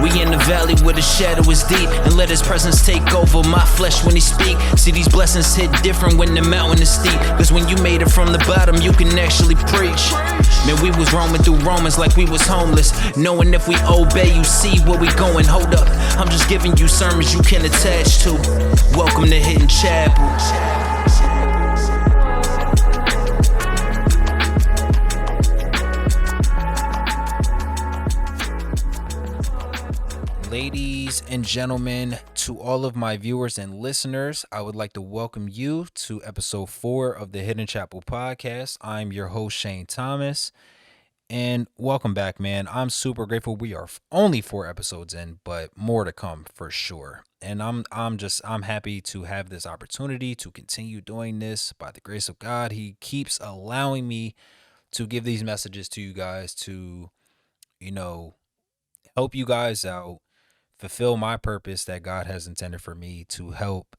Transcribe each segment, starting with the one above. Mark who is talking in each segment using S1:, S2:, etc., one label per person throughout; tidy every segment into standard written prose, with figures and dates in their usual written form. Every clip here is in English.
S1: We in the valley where the shadow is deep, and let his presence take over my flesh when he speak. See, these blessings hit different when the mountain is steep, cause when you made it from the bottom, you can actually preach. Man, we was roaming through Romans like we was homeless, knowing if we obey, you see where we going. Hold up, I'm just giving you sermons you can attach to. Welcome to Hidden Chapel. Ladies and gentlemen, to all of my viewers and listeners, I would like to welcome you to episode 4 of the Hidden Chapel podcast. I'm your host, Shane Thomas, and welcome back, man. I'm super grateful. We are only 4 episodes in, but more to come for sure. And I'm happy to have this opportunity to continue doing this by the grace of God. He keeps allowing me to give these messages to you guys to, help you guys out, fulfill my purpose that God has intended for me to help,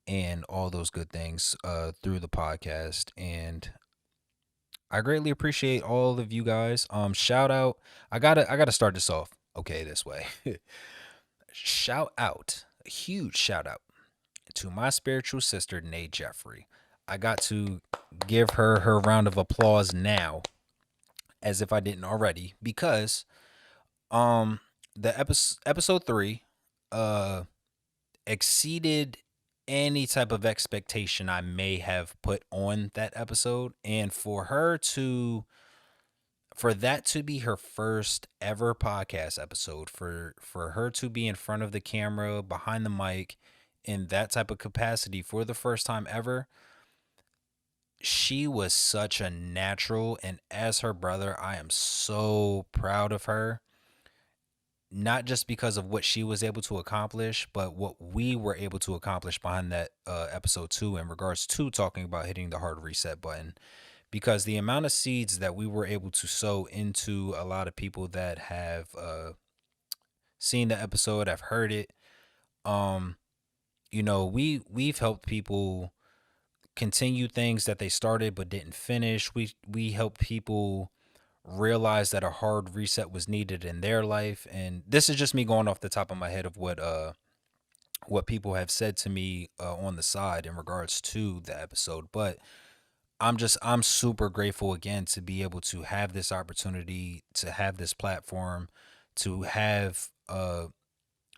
S1: and all those good things through the podcast. And I greatly appreciate all of you guys. Shout out. I gotta start this off this way. Shout out, a huge shout out to my spiritual sister, Nay Jeffrey. I got to give her round of applause now, as if I didn't already, because the episode 3 exceeded any type of expectation I may have put on that episode. And for that to be her first ever podcast episode, for her to be in front of the camera, behind the mic, in that type of capacity for the first time ever, she was such a natural. And as her brother, I am so proud of her. Not just because of what she was able to accomplish, but what we were able to accomplish behind that episode 2 in regards to talking about hitting the hard reset button. Because the amount of seeds that we were able to sow into a lot of people that have seen the episode, have heard it, we've helped people continue things that they started but didn't finish. We helped people realized that a hard reset was needed in their life. And this is just me going off the top of my head of what people have said to me on the side in regards to the episode. But I'm super grateful again to be able to have this opportunity, to have this platform, to have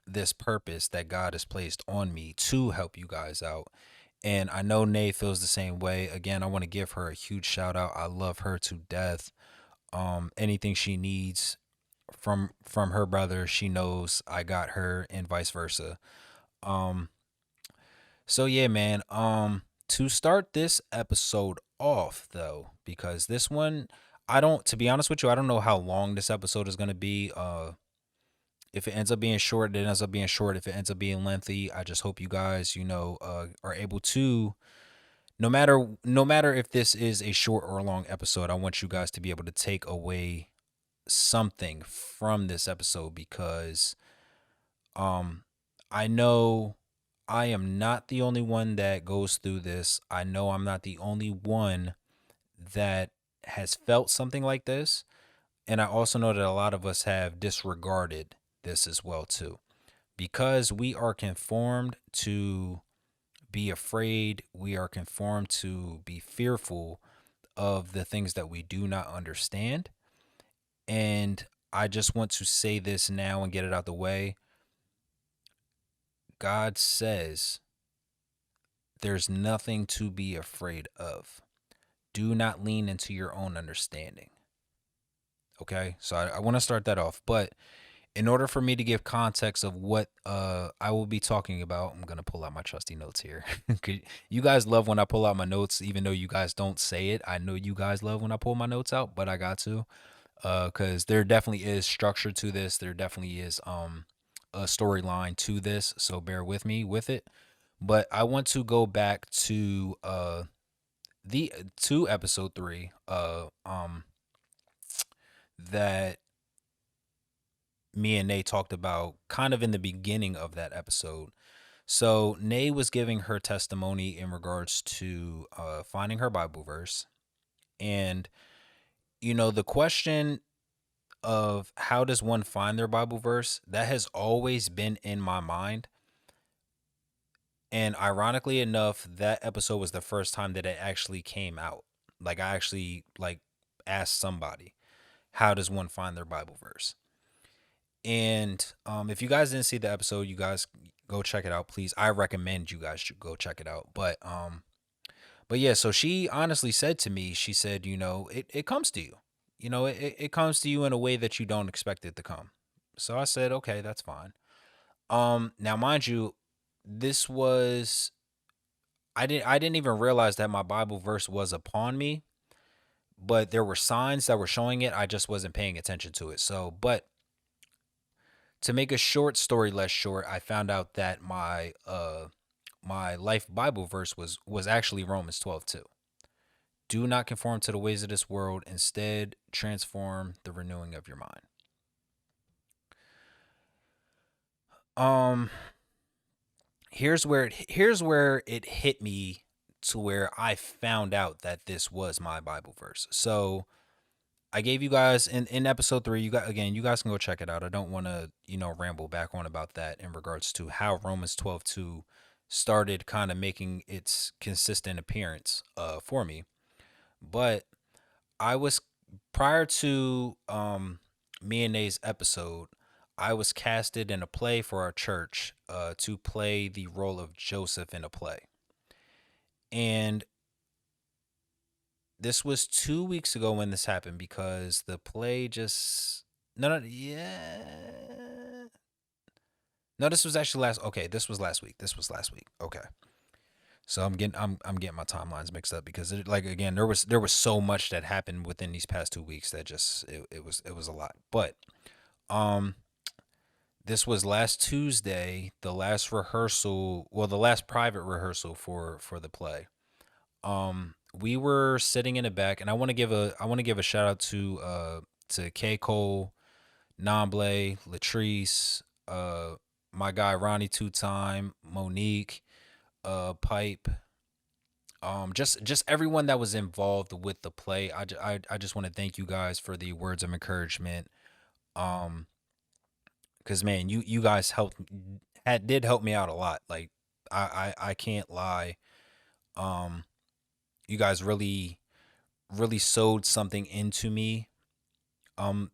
S1: this purpose that God has placed on me to help you guys out. And I know Nay feels the same way. Again, I want to give her a huge shout out. I love her to death. Anything she needs from her brother, she knows I got her, and vice versa. So yeah, man, to start this episode off though, because this one, to be honest with you, I don't know how long this episode is going to be. If it ends up being short, it ends up being short. If it ends up being lengthy, I just hope you guys, are able to, no matter if this is a short or a long episode, I want you guys to be able to take away something from this episode, because I know I am not the only one that goes through this. I know I'm not the only one that has felt something like this. And I also know that a lot of us have disregarded this as well too, because we are conformed to be afraid. We are conformed to be fearful of the things that we do not understand. And I just want to say this now and get it out the way. God says there's nothing to be afraid of. Do not lean into your own understanding. Okay, so I want to start that off. But in order for me to give context of what I will be talking about, I'm going to pull out my trusty notes here. You guys love when I pull out my notes, even though you guys don't say it. I know you guys love when I pull my notes out, but I got to, because there definitely is structure to this. There definitely is a storyline to this, so bear with me with it. But I want to go back to episode 3 that me and Nay talked about kind of in the beginning of that episode. So Nay was giving her testimony in regards to finding her Bible verse. And, the question of how does one find their Bible verse, that has always been in my mind. And ironically enough, that episode was the first time that it actually came out. Like I actually like asked somebody, how does one find their Bible verse? And if you guys didn't see the episode, you guys go check it out, please. I recommend you guys should go check it out. But yeah, so she honestly said to me, she said, it comes to you. It comes to you in a way that you don't expect it to come. So I said, okay, that's fine. Now mind you, this was I didn't even realize that my Bible verse was upon me, but there were signs that were showing it. I just wasn't paying attention to it. So, but to make a short story less short, I found out that my life Bible verse was actually Romans 12:2. Do not conform to the ways of this world, instead transform the renewing of your mind. Um here's where it hit me, to where I found out that this was my Bible verse. So I gave you guys in episode 3, you guys can go check it out. I don't want to, ramble back on about that in regards to how Romans 12:2 started kind of making its consistent appearance for me. But I was prior to me and Na's episode, I was casted in a play for our church to play the role of Joseph in a play. And this was 2 weeks ago when this happened, because the play just no, yeah, no, this was actually last. Okay, this was last week. This was last week. Okay, so I'm getting my timelines mixed up, because like again, there was so much that happened within these past 2 weeks that just it was a lot. But um, this was last Tuesday, the last rehearsal, well, the last private rehearsal for the play. We were sitting in the back, and I want to give a shout out to K Cole, Namble, Latrice, my guy Ronnie Two Time, Monique, Pipe, just everyone that was involved with the play. I just want to thank you guys for the words of encouragement. Um, because man, you guys did help me out a lot. Like I can't lie. Um, you guys really sewed something into me um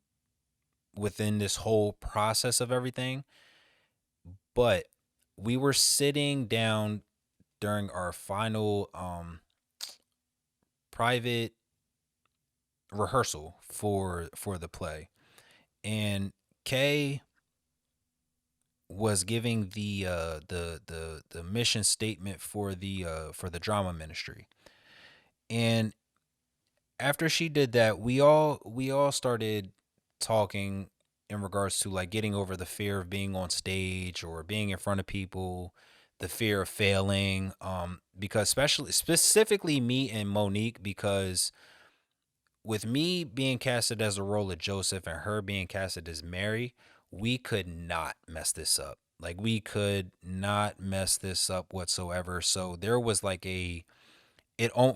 S1: within this whole process of everything. But we were sitting down during our final private rehearsal for the play, and Kay was giving the mission statement for the drama ministry. And after she did that, we all started talking in regards to like getting over the fear of being on stage or being in front of people, the fear of failing. Because especially specifically me and Monique, because with me being casted as a role of Joseph and her being casted as Mary, we could not mess this up. Like we could not mess this up whatsoever. So there was like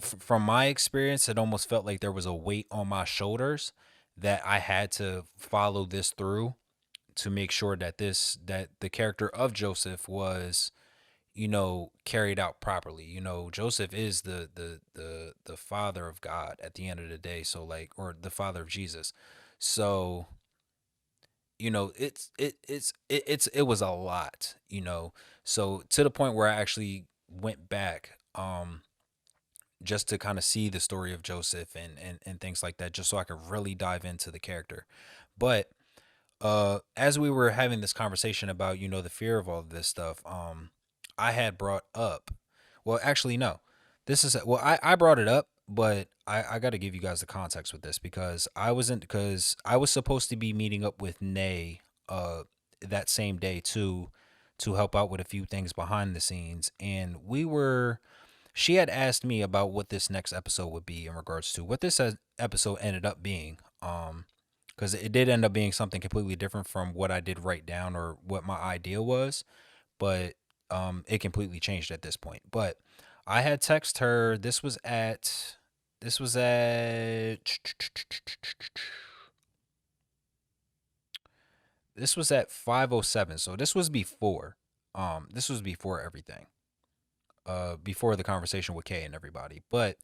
S1: from my experience, it almost felt like there was a weight on my shoulders that I had to follow this through, to make sure that the character of Joseph was, carried out properly. Joseph is the father of God at the end of the day. So like, or the father of Jesus. So, it was a lot, So to the point where I actually went back just to kind of see the story of Joseph and things like that, just so I could really dive into the character. But as we were having this conversation about, the fear of all of this stuff, I had brought up, well, actually, no, I brought it up, but I got to give you guys the context with this, because because I was supposed to be meeting up with Nay that same day too, to help out with a few things behind the scenes. And she had asked me about what this next episode would be in regards to what this episode ended up being. Because it did end up being something completely different from what I did write down or what my idea was, but it completely changed at this point. But I had text her. This was at This was at 5:07. So this was before everything. Before the conversation with Kay and everybody. But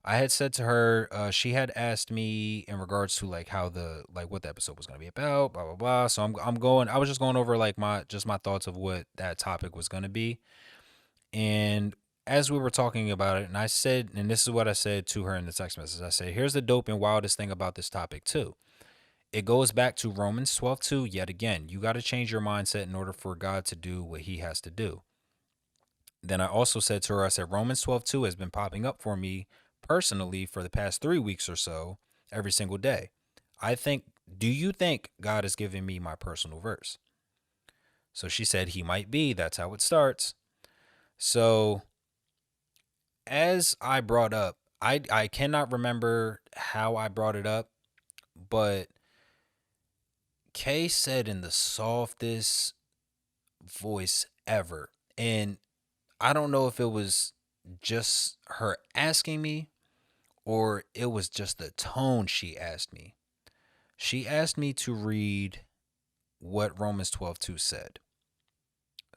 S1: I had said to her, she had asked me in regards to like how the like what the episode was gonna be about, blah blah blah. So I was just going over like my thoughts of what that topic was gonna be. And as we were talking about it, and I said, and this is what I said to her in the text message. I said, here's the dope and wildest thing about this topic too. It goes back to Romans 12:2 yet again. You got to change your mindset in order for God to do what he has to do. Then I also said to her, I said, Romans 12:2 has been popping up for me personally for the past 3 weeks or so, every single day. Do you think God is giving me my personal verse? So she said, he might be. That's how it starts. So as I brought up, I cannot remember how I brought it up, but Kay said in the softest voice ever. And I don't know if it was just her asking me or it was just the tone she asked me. She asked me to read what Romans 12:2 said.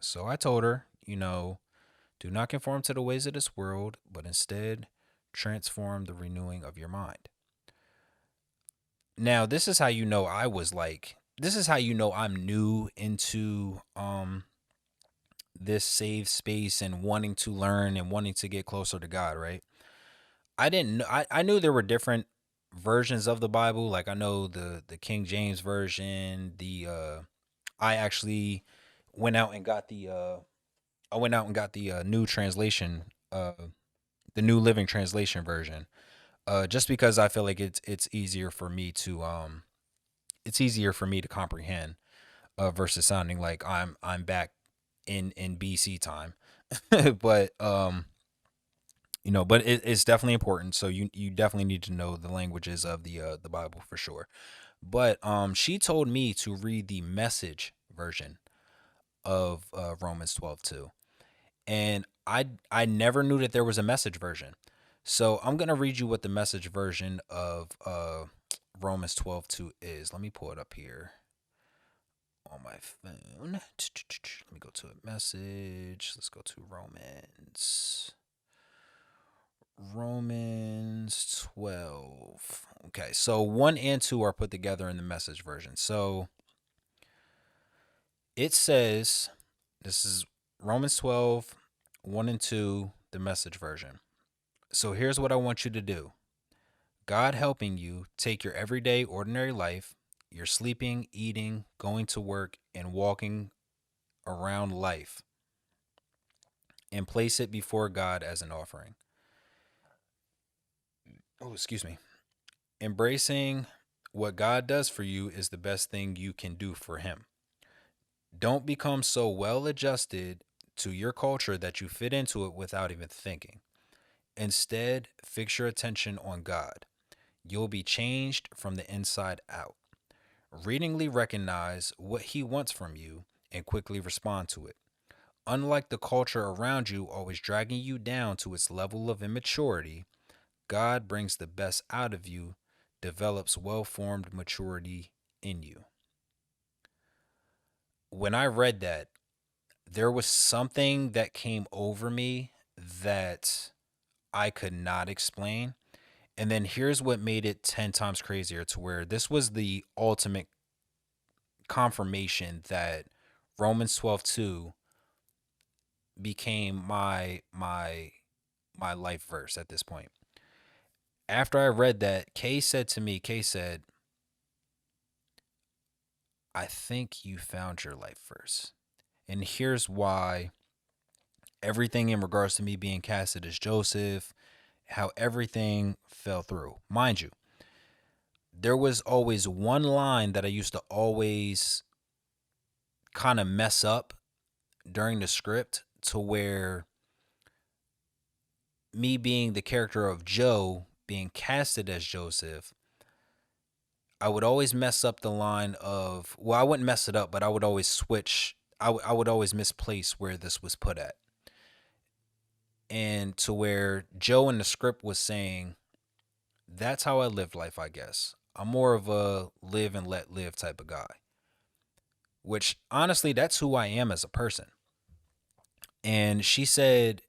S1: So I told her, do not conform to the ways of this world, but instead transform the renewing of your mind. Now, this is how this is how I'm new into this safe space and wanting to learn and wanting to get closer to God, right? I didn't know I knew there were different versions of the Bible. Like I know the King James version, I actually went out and got the new translation, the New Living Translation version. Just because I feel like it's easier for me to comprehend, versus sounding like I'm back in BC time. But it's definitely important. So you definitely need to know the languages of the Bible for sure. But she told me to read the Message version of Romans 12:2, and I never knew that there was a Message version. So I'm gonna read you what the Message version of Romans 12:2 is. Let me pull it up here on my phone. Let me go to a message. Let's go to Romans 12. Okay, so 1 and 2 are put together in the Message version. So it says, this is Romans 12, 1 and 2, the Message version. So here's what I want you to do. God helping you take your everyday, ordinary life, your sleeping, eating, going to work, and walking around life, and place it before God as an offering. Oh, excuse me. Embracing what God does for you is the best thing you can do for Him. Don't become so well adjusted to your culture that you fit into it without even thinking. Instead, fix your attention on God. You'll be changed from the inside out. Readingly recognize what He wants from you and quickly respond to it. Unlike the culture around you always dragging you down to its level of immaturity, God brings the best out of you, develops well formed maturity in you. When I read that, there was something that came over me that I could not explain. And then here's what made it 10 times crazier, to where this was the ultimate confirmation that Romans 12:2 became my life verse at this point. After I read that, Kay said, I think you found your life verse. And here's why everything in regards to me being casted as Joseph, how everything fell through. Mind you, there was always one line that I used to always kind of mess up during the script, to where me being the character of Joe being casted as Joseph, I would always mess up the line of, well, I wouldn't mess it up, but I would always switch. I would always misplace where this was put at. And to where Joe in the script was saying, that's how I lived life, I guess. I'm more of a live and let live type of guy. which honestly, that's who I am as a person. And she said,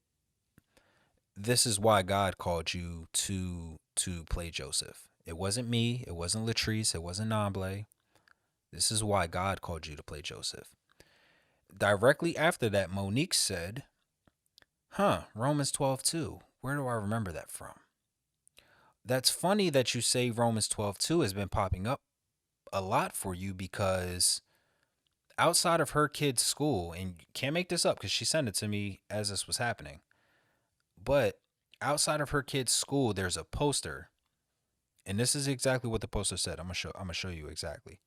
S1: "This is why God called you to play Joseph. It wasn't me. It wasn't Latrice. It wasn't Namble. This is why God called you to play Joseph." Directly after that, Monique said, "Huh, Romans 12 too. Where do I remember that from?" That's funny that you say Romans 12 2 has been popping up a lot for you because outside of her kid's school, and you can't make this up because she sent it to me as this was happening, but outside of her kid's school, there's a poster, and this is exactly what the poster said. I'm gonna show you exactly.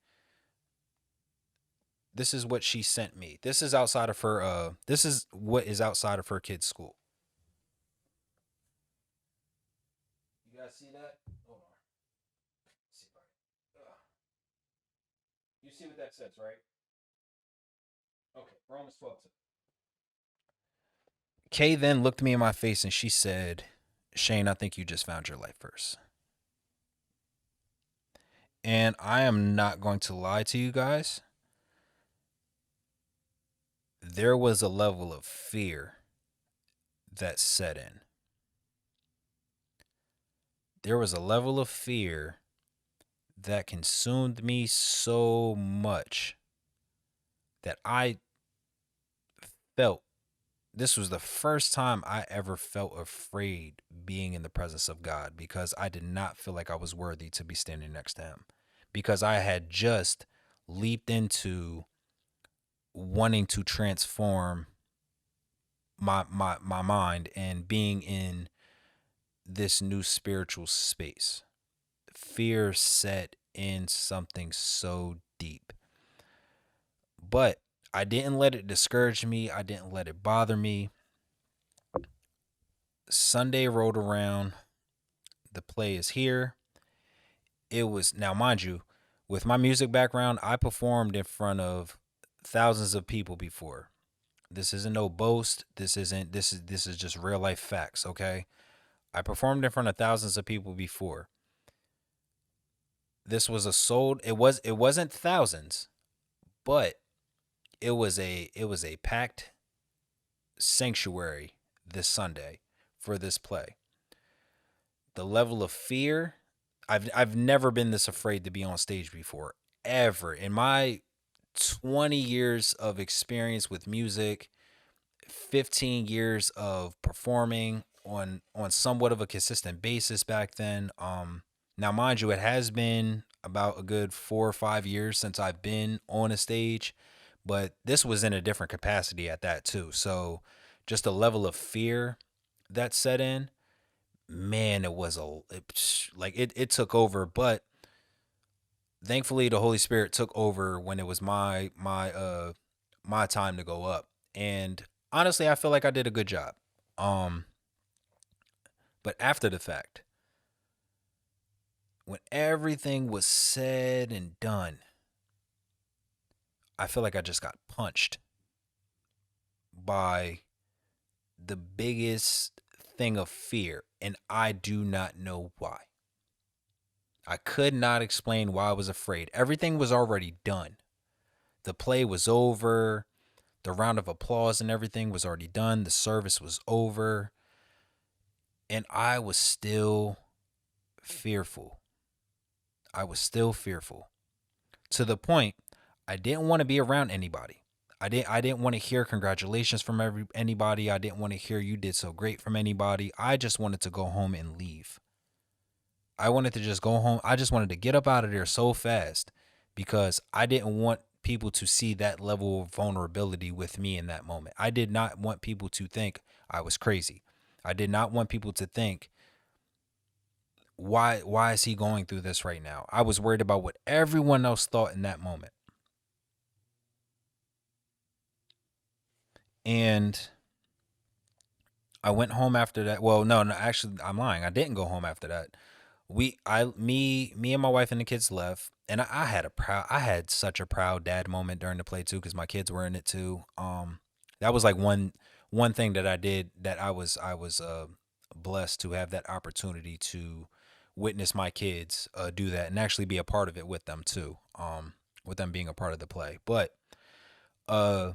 S1: This is what she sent me. This is outside of her. This is what is outside of her kid's school. You guys see that? Hold on. Let's see if I can. You see what that says, right? Okay, Romans 12 2. Kay then looked me in my face and she said, "Shane, I think you just found your life verse." And I am not going to lie to you guys. There was a level of fear that set in. There was a level of fear that consumed me so much that I felt this was the first time I ever felt afraid being in the presence of God because I did not feel like I was worthy to be standing next to Him. Because I had just leaped into wanting to transform my mind and being in this new spiritual space. Fear set in something so deep. But I didn't let it discourage me. I didn't let it bother me. Sunday rolled around. The play is here. It was, now, mind you, with my music background, I performed in front of thousands of people before. This isn't no boast. This is just real life facts, okay? I performed in front of thousands of people before. This was a sold it wasn't thousands, but it was a packed sanctuary this Sunday for this play. The level of fear, I've never been this afraid to be on stage before, ever. In my 20 years of experience with music, 15 years of performing on somewhat of a consistent basis back then. Now mind you, it has been about a good 4 or 5 years since I've been on a stage, but this was in a different capacity at that too. So just a level of fear that set in, man, it took over. But thankfully the Holy Spirit took over when it was my time to go up. And honestly, I feel like I did a good job. Um, but after the fact, when everything was said and done, I feel like I just got punched by the biggest thing of fear, and I do not know why. I could not explain why I was afraid. Everything was already done. The play was over. The round of applause and everything was already done. The service was over. And I was still fearful. I was still fearful to the point I didn't want to be around anybody. I didn't want to hear congratulations from anybody. I didn't want to hear you did so great from anybody. I just wanted to go home and leave. I wanted to just go home. I just wanted to get up out of there so fast because I didn't want people to see that level of vulnerability with me in that moment. I did not want people to think I was crazy. I did not want people to think, why is he going through this right now? I was worried about what everyone else thought in that moment. And I went home after that. Well, no, no, actually I'm lying. I didn't go home after that. Me and my wife and the kids left, and I had such a proud dad moment during the play too because my kids were in it too. That was like one thing that I did that I was blessed to have that opportunity to witness my kids do that and actually be a part of it with them too. With them being a part of the play. But Uh,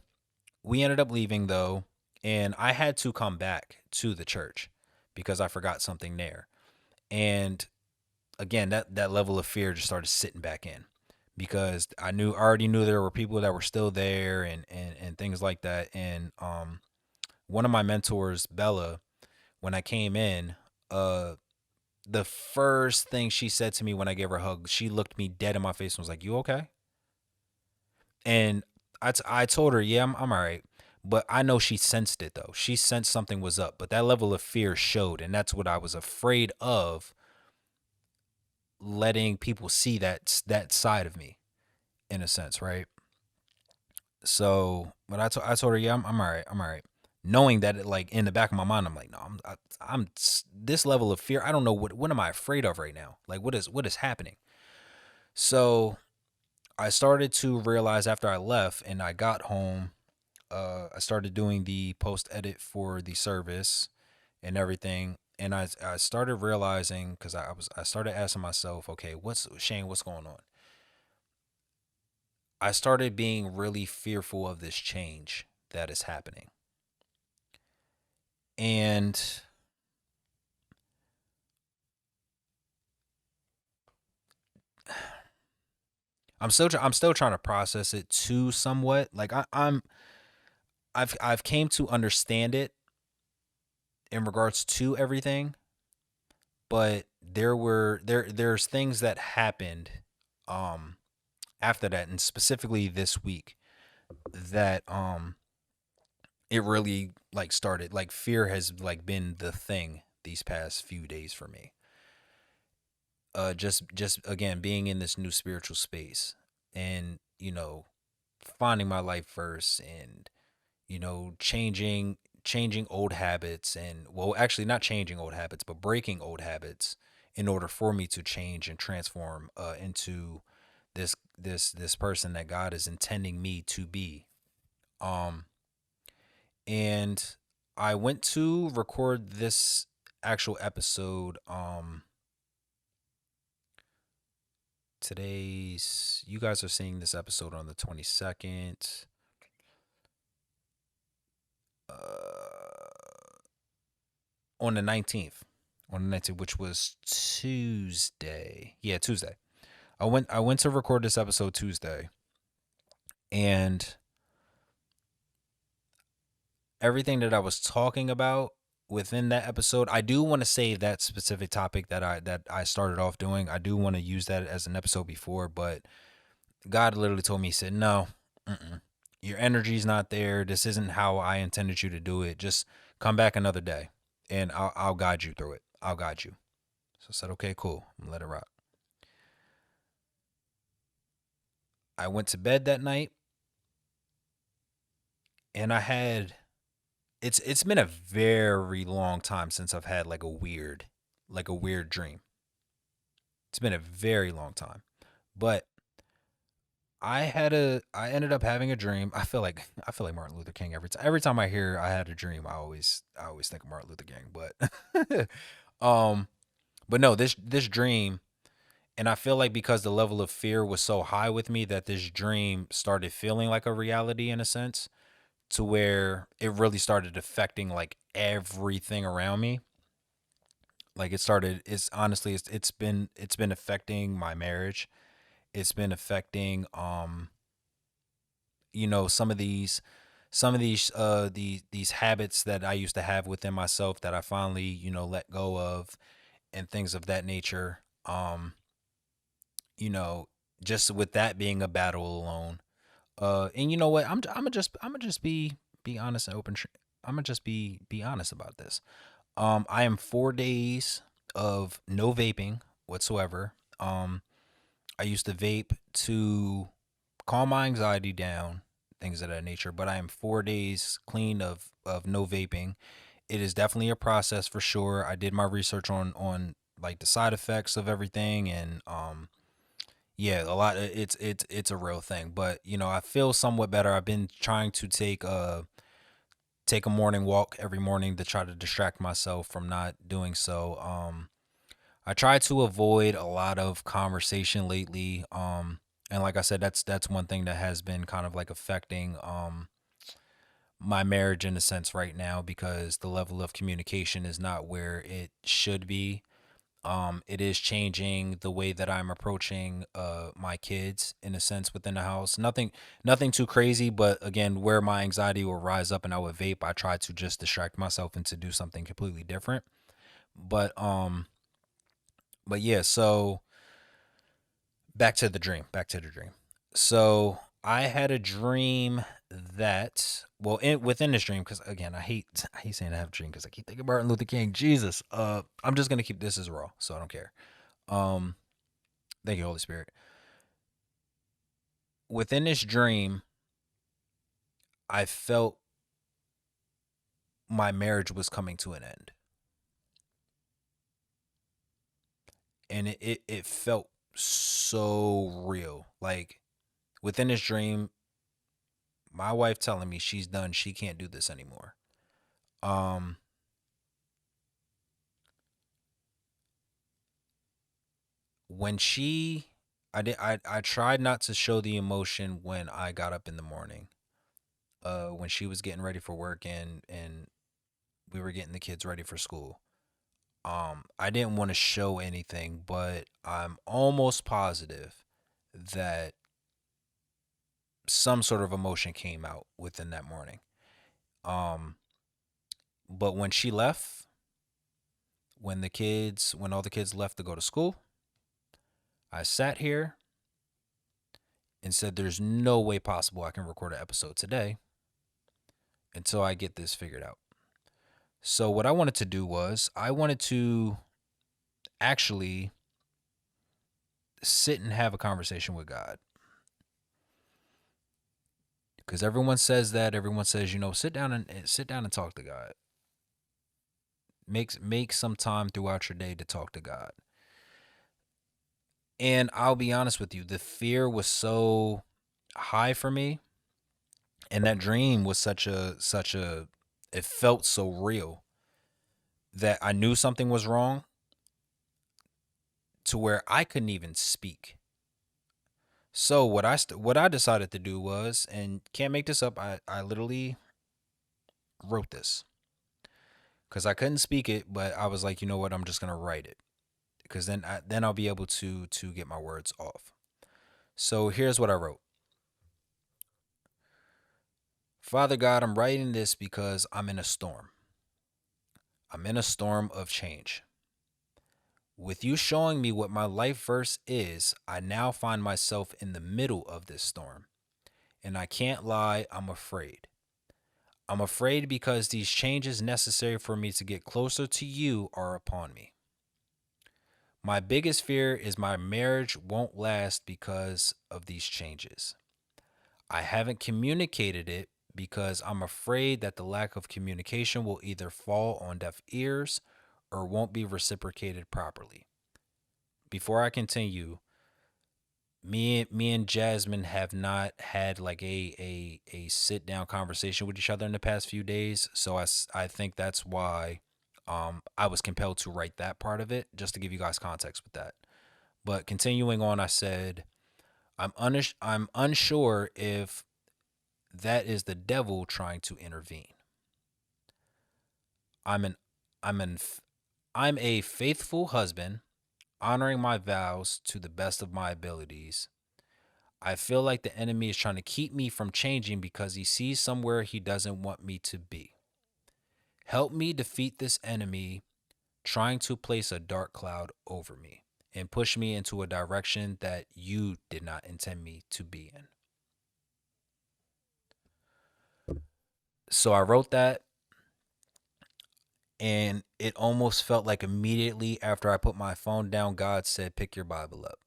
S1: we ended up leaving though, and I had to come back to the church because I forgot something there. And again, that level of fear just started sitting back in because I already knew there were people that were still there and things like that. And one of my mentors, Bella, when I came in, uh, the first thing she said to me when I gave her a hug, she looked me dead in my face and was like, "You okay?" And I told her, "Yeah, I'm all right." But I know she sensed it though. She sensed something was up, but that level of fear showed, and that's what I was afraid of, letting people see that side of me in a sense, right? So, but I told her, "Yeah, I'm all right. I'm all right." Knowing that, like in the back of my mind, I'm like, "No, I'm this level of fear. I don't know what am I afraid of right now? Like, what is happening?" So I started to realize after I left and I got home, I started doing the post edit for the service and everything. And I started realizing because I started asking myself, okay, what's going on? I started being really fearful of this change that is happening. And I'm still trying to process it too somewhat. Like I've came to understand it in regards to everything, but there's things that happened um after that, and specifically this week, that it really like started, like fear has like been the thing these past few days for me. Just again being in this new spiritual space, and finding my life first, and changing old habits, and well, actually not changing old habits but breaking old habits in order for me to change and transform into this person that God is intending me to be. um and I went to record this actual episode. Today's You guys are seeing this episode on the 22nd, on the 19th, which was Tuesday. Yeah, Tuesday. I went to record this episode Tuesday, and everything that I was talking about within that episode, I do want to save that specific topic that I started off doing. I do want to use that as an episode before, but God literally told me, he said, "No, mm-mm. Your energy's not there. This isn't how I intended you to do it. Just come back another day, and I'll guide you through it. I'll guide you." So I said, "Okay, cool. I'm gonna let it rock." I went to bed that night, and it's been a very long time since I've had like a weird dream. It's been a very long time, but I ended up having a dream. I feel like Martin Luther King every time I hear I had a dream. I always think of Martin Luther King, but um, but no, this dream, and I feel like because the level of fear was so high with me, that this dream started feeling like a reality in a sense, to where it really started affecting like everything around me. Like it's honestly, it's been affecting my marriage. It's been affecting some of these habits that I used to have within myself, that I finally let go of, and things of that nature. You know, just with that being a battle alone. And you know what? I'm gonna just be honest and open. I'm gonna just be honest about this. I am 4 days of no vaping whatsoever. I used to vape to calm my anxiety down, things of that nature. But I am 4 days clean of no vaping. It is definitely a process for sure. I did my research on like the side effects of everything, and yeah, a lot. It's a real thing. But I feel somewhat better. I've been trying to take a morning walk every morning to try to distract myself from not doing so. I try to avoid a lot of conversation lately. And like I said, that's one thing that has been kind of like affecting my marriage in a sense right now, because the level of communication is not where it should be. It is changing the way that I'm approaching my kids in a sense within the house. Nothing too crazy, but again, where my anxiety will rise up and I would vape, I try to just distract myself and to do something completely different. But yeah, so back to the dream. So I had a dream that, well, within this dream, because again, I hate saying I have a dream because I keep thinking about Martin Luther King. Jesus, I'm just gonna keep this as raw, so I don't care. Um, Thank you, Holy Spirit. Within this dream, I felt my marriage was coming to an end, and it felt so real. Like within this dream, my wife telling me she's done, she can't do this anymore. Um, when she I tried not to show the emotion when I got up in the morning. When she was getting ready for work and we were getting the kids ready for school. I didn't want to show anything, but I'm almost positive that some sort of emotion came out within that morning. Um, but when she left, when all the kids left to go to school, I sat here and said, "There's no way possible I can record an episode today until I get this figured out." So what I wanted to do was I wanted to actually sit and have a conversation with God. Because everyone says that, everyone says, sit down and talk to God. Make some time throughout your day to talk to God. And I'll be honest with you, the fear was so high for me, and that dream was such a it felt so real that I knew something was wrong to where I couldn't even speak. So what I decided to do was, and can't make this up, I literally wrote this because I couldn't speak it, but I was like, you know what, I'm just gonna write it because then I'll be able to get my words off. So here's what I wrote. Father God, I'm writing this because I'm in a storm. I'm in a storm of change. With you showing me what my life verse is, I now find myself in the middle of this storm. And I can't lie, I'm afraid. I'm afraid because these changes necessary for me to get closer to you are upon me. My biggest fear is my marriage won't last because of these changes. I haven't communicated it because I'm afraid that the lack of communication will either fall on deaf ears or won't be reciprocated properly. Before I continue, me and Jasmine have not had like a sit down conversation with each other in the past few days, so I think that's why I was compelled to write that part of it just to give you guys context with that. But continuing on, I said I'm unsure if that is the devil trying to intervene. I'm an I'm an I'm a faithful husband, honoring my vows to the best of my abilities. I feel like the enemy is trying to keep me from changing because he sees somewhere he doesn't want me to be. Help me defeat this enemy trying to place a dark cloud over me and push me into a direction that you did not intend me to be in. So I wrote that, and it almost felt like immediately after I put my phone down, God said, "Pick your Bible up."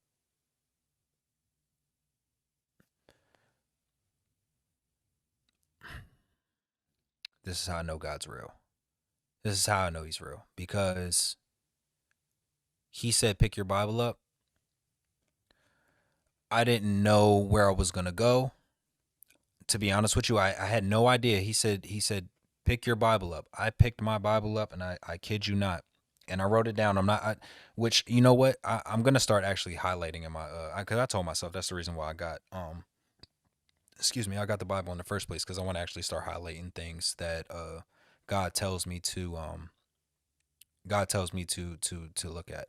S1: This is how I know God's real. This is how I know He's real because He said, "Pick your Bible up." I didn't know where I was gonna go. To be honest with you, I had no idea. He said, pick your Bible up. I picked my Bible up, and I kid you not, and I wrote it down. Which, you know what? I'm gonna start actually highlighting in my because I told myself that's the reason why I got excuse me, I got the Bible in the first place, because I want to actually start highlighting things that God tells me to God tells me to look at.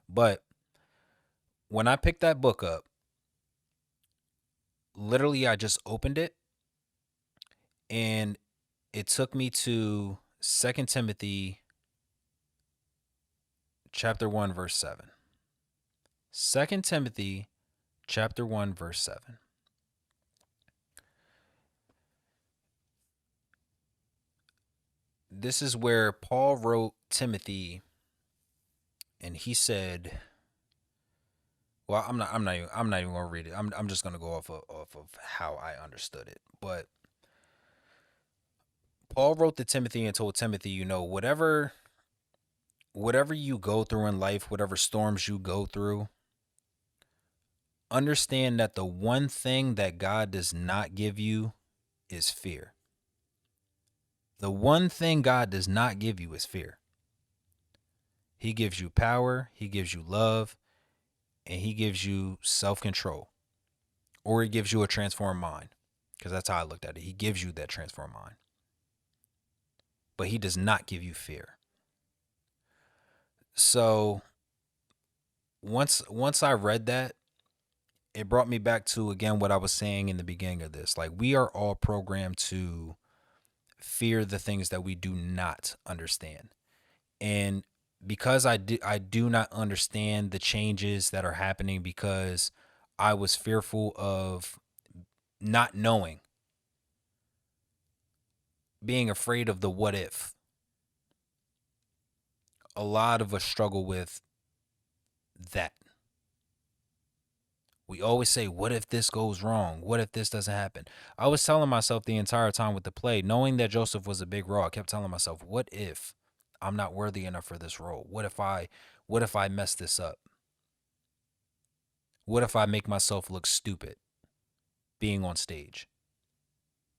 S1: But when I picked that book up, literally I just opened it, and it took me to Second Timothy chapter 1 verse 7. Second Timothy chapter 1 verse 7. This is where Paul wrote Timothy, and he said, well, I'm not even going to read it. I'm just going to go off of how I understood it. But Paul wrote to Timothy and told Timothy, whatever you go through in life, whatever storms you go through, understand that the one thing that God does not give you is fear. The one thing God does not give you is fear. He gives you power, he gives you love, and he gives you self-control. Or he gives you a transformed mind. Because that's how I looked at it. He gives you that transformed mind. But he does not give you fear. So once I read that, it brought me back to, again, what I was saying in the beginning of this. Like, we are all programmed to fear the things that we do not understand. And because I do not understand the changes that are happening, because I was fearful of not knowing, being afraid of the what if. A lot of us struggle with that. We always say, what if this goes wrong? What if this doesn't happen? I was telling myself the entire time with the play, knowing that Joseph was a big role, I kept telling myself, what if I'm not worthy enough for this role? What if I mess this up? What if I make myself look stupid being on stage?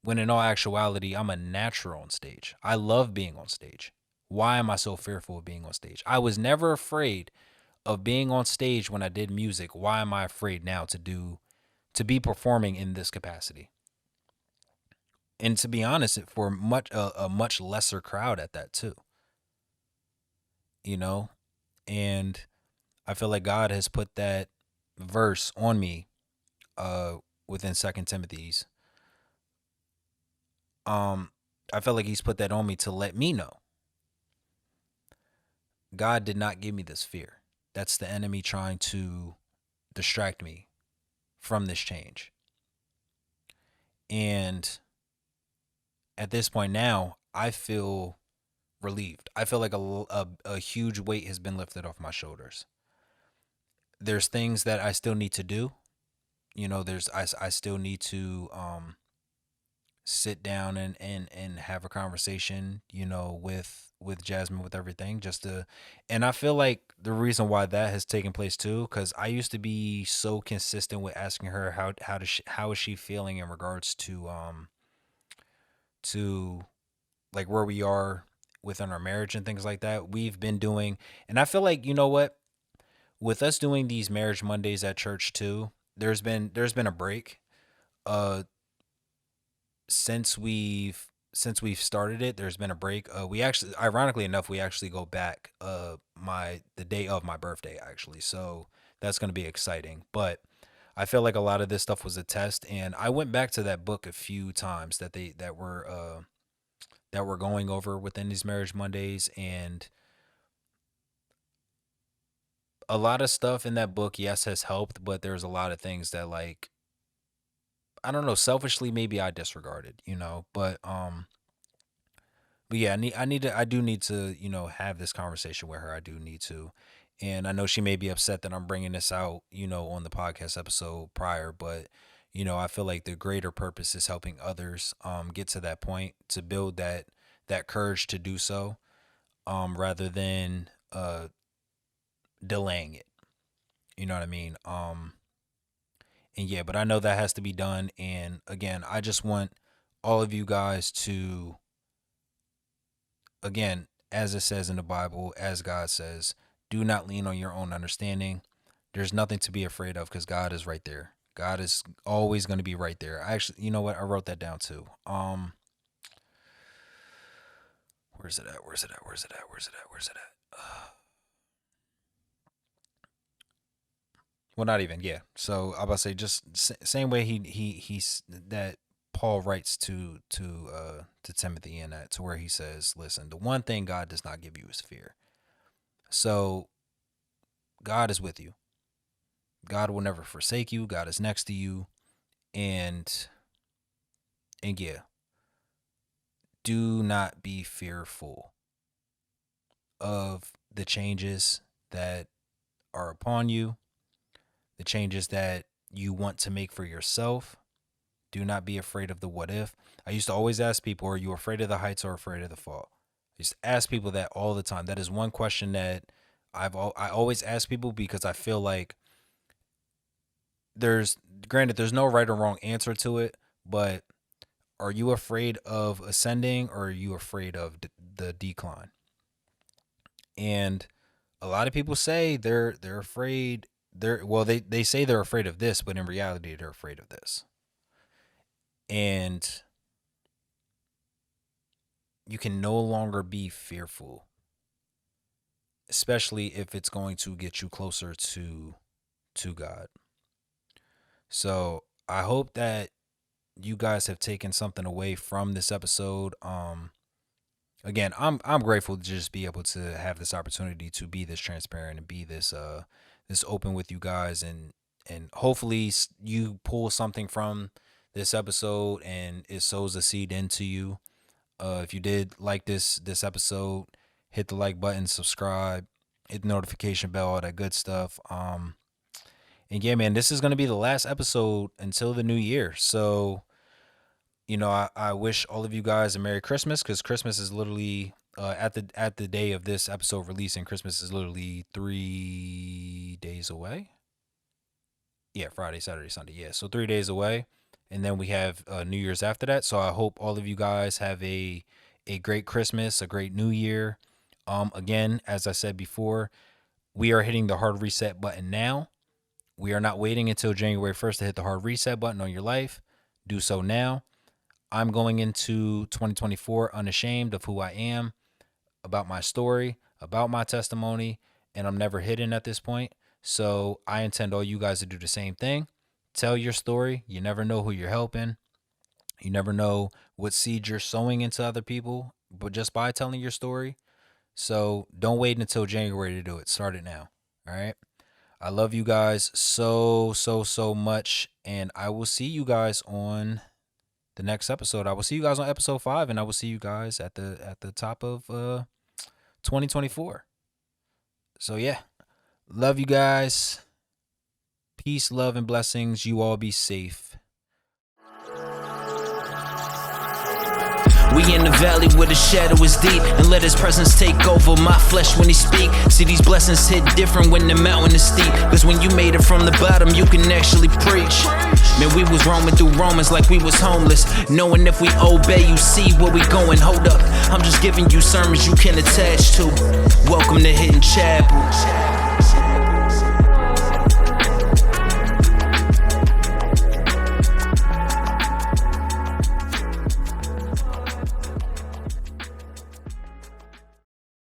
S1: When in all actuality, I'm a natural on stage. I love being on stage. Why am I so fearful of being on stage? I was never afraid of being on stage when I did music. Why am I afraid now to be performing in this capacity? And to be honest, for a much lesser crowd at that too, you know? And I feel like God has put that verse on me uh within Second Timothy's. Um I feel like he's put that on me to let me know God did not give me this fear. That's the enemy trying to distract me from this change. And at this point now, I feel relieved. I feel like a huge weight has been lifted off my shoulders. There's things that I still need to do. I still need to sit down and have a conversation, with Jasmine, with everything, just to, and I feel like the reason why that has taken place too, because I used to be so consistent with asking her how is she feeling in regards to like where we are within our marriage and things like that. We've been doing, and I feel like, you know what, with us doing these marriage Mondays at church too, there's been a break uh since we've started it. There's been a break. We actually, ironically enough, we actually go back my the day of my birthday actually. So that's going to be exciting. But I feel like a lot of this stuff was a test, and I went back to that book a few times that we're going over within these marriage Mondays, and a lot of stuff in that book, yes, has helped, but there's a lot of things that, like, I don't know, selfishly maybe I disregarded, but yeah, I do need to, have this conversation with her. I do need to. And I know she may be upset that I'm bringing this out, on the podcast episode prior, but I feel like the greater purpose is helping others get to that point, to build that courage to do so, rather than delaying it. You know what I mean? And yeah, but I know that has to be done. And again, I just want all of you guys to, again, as it says in the Bible, as God says, do not lean on your own understanding. There's nothing to be afraid of because God is right there. God is always going to be right there. I actually, you know what? I wrote that down too. Where's it at? Where's it at? Where's it at? Where's it at? Where's it at? Well, not even. Yeah. So I'm about to say just same way he's that Paul writes to Timothy in that, to where he says, listen, the one thing God does not give you is fear. So God is with you. God will never forsake you. God is next to you. And yeah, do not be fearful of the changes that are upon you, the changes that you want to make for yourself. Do not be afraid of the what if. I used to always ask people, are you afraid of the heights or afraid of the fall? I used to ask people that all the time. That is one question that I always ask people, because I feel like there's no right or wrong answer to it, but are you afraid of ascending or are you afraid of the decline? And a lot of people say they're afraid. They say they're afraid of this, but in reality they're afraid of this. And you can no longer be fearful, especially if it's going to get you closer to God. So I hope that you guys have taken something away from this episode. Again, I'm grateful to just be able to have this opportunity to be this transparent and be this open with you guys, and hopefully you pull something from this episode and it sows a seed into you. If you did like this episode, hit the like button, subscribe, hit the notification bell, all that good stuff. And yeah, man, this is going to be the last episode until the new year. So, you know, I wish all of you guys a Merry Christmas, because Christmas is literally at the day of this episode releasing, Christmas is literally 3 days away. Yeah, Friday, Saturday, Sunday. Yeah, so 3 days away. And then we have New Year's after that. So I hope all of you guys have a great Christmas, a great New Year. Again, as I said before, we are hitting the hard reset button now. We are not waiting until January 1st to hit the hard reset button on your life. Do so now. I'm going into 2024 unashamed of who I am, about my story, about my testimony, and I'm never hidden at this point. So I intend all you guys to do the same thing. Tell your story. You never know who you're helping. You never know what seed you're sowing into other people, but just by telling your story. So don't wait until January to do it. Start it now. All right. I love you guys so much, and I will see you guys on the next episode. I will see you guys on episode 5, and I will see you guys at the top of 2024. So yeah, love you guys. Peace, love, and blessings. You all be safe.
S2: We in the valley where the shadow is deep, and let his presence take over my flesh when he speak. See, these blessings hit different when the mountain is steep, cause when you made it from the bottom, you can actually preach. Man, we was roaming through Romans like we was homeless, knowing if we obey, you see where we going. Hold up, I'm just giving you sermons you can attach to. Welcome to Hidden Chapel.